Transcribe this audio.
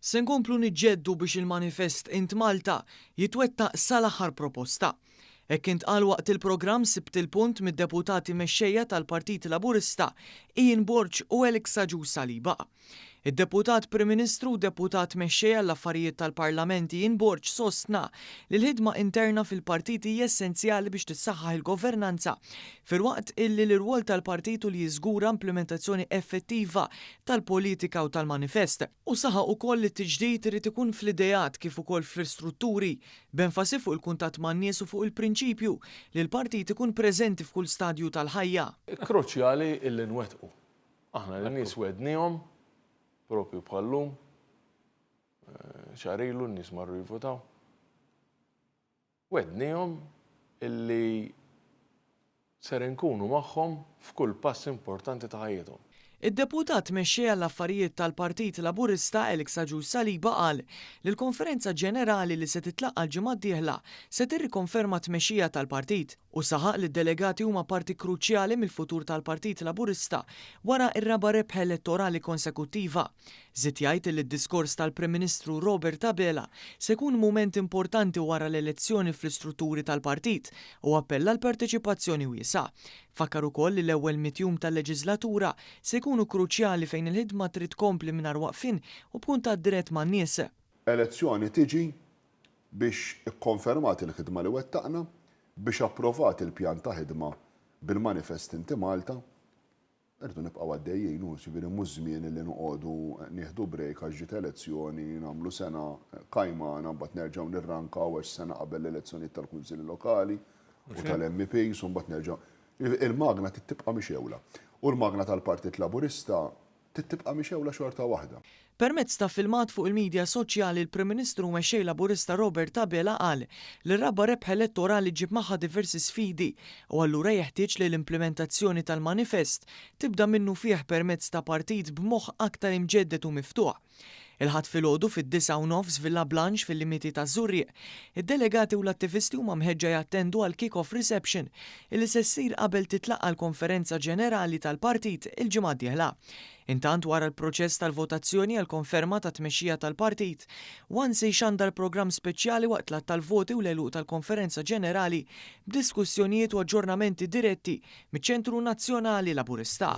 Se nkomplu niġġieldu biex il-manifest Int Malta jitwettaq sal-aħħar proposta. Hekk intqal waqt il-programm sibt il-punt mid-deputati mexxejja tal-Partit Laburista Ian Borg u Alex Aġu Saliba. Id-deputat Prim Ministru u deputat mexxejja l-affarijiet tal-Parlament Ian Borg sostna li l-ħidma interna fil-partit hija essenzjali biex tissaħħaħ il-governanza filwaqt illi l-irwol tal-partitu li jiżgura implementazzjoni effettiva tal-politika u tal-manifest. U saħaq ukoll li t-tiġdid irid ikun fl-idejat kif ukoll fl-istrutturi b'enfasi fuq il-kuntatt man-nies u fuq il-prinċipju li l-partit ikun preżenti f'kull stadju tal-ħajja. Kruċjali illi nwettqu. Aħna l-nies wednihom propju bħallum, xarilu n-nies marru jivvotaw. Wednihom illi ser inkunu magħhom f'kull pass importanti ta' ħajjithom. Id-deputat mexxejja l-affarijiet tal-Partit Laburista Alex Aġu Saliba qal li l-Konferenza Ġenerali li se titlaqqa l-ġimgħa d-dieħla se tirrikonferma tmexxija tal-partit u saħaq li d-delegati huma parti kruċjali mill-futur tal-Partit Laburista wara r-raba' rebħa elettorali konsekuttiva. Żied jgħid li d-diskors tal-Prim Ministru Robert Abela se jkun mument importanti wara l-elezzjoni fl-istrutturi tal-partit u appella l-parteċipazzjoni wiesa'. Fakkar ukoll li l-ewwel mitjum tal-leġislatura se jkunu kruċjali fejn il-ħidma trid tkompli mingħajr waqfien u b'kuntatt dirett man-nies. Elezzjoni tiġi biex ikkonfermat il-ħidma li wettaqna, biex approvat il-pjan ta' ħidma bil-manifest Inti Malta. Irdu nibqgħu għaddejjin u ġifieri mhux żmien li noqogħdu nieħdu brejk għax ġiet elezzjoni, nagħmlu sena kajmana mbagħad nerġgħu nirrankaw għax sena qabel l-elezzjonijiet tal-Kunsilli Lokali u tal-MPs u mbagħad nerġgħu. Il-magna tibqa' mixewla u l-magna tal-Partit Laburista tibqa' mixewla xorta waħda. Permezz ta' filmat fuq il-medja soċjali l-Prim Ministru mexxej Laburista Robert Abela qal li r-raba' rebħa elettorali ġib magħha diversi sfidi u allura jeħtieġ li l-implementazzjoni tal-manifest tibda minnu fih permezz ta' partit b'moħħ aktar imġeddet u miftuħ. Il-ħadd filgħodu fid-9:09 Villa Blanche fil-limiti ta' Żurrieq. Id-delegati u l-attivisti huma mħeġġa jattendu għal kick-off reception illi se ssir qabel titlaqqa l-Konferenza Ġenerali tal-Partit il-ġimgħa d-dieħla. Intant wara l-proċess tal-votazzjoni għal konferma ta' tmexxija tal-partit, wan se jxandar programm speċjali waqt l-att tal-voti u l-għeluq tal-Konferenza Ġenerali b'diskussjonijiet u aġġornamenti diretti miċ-Ċentru Nazzjonali Laburista.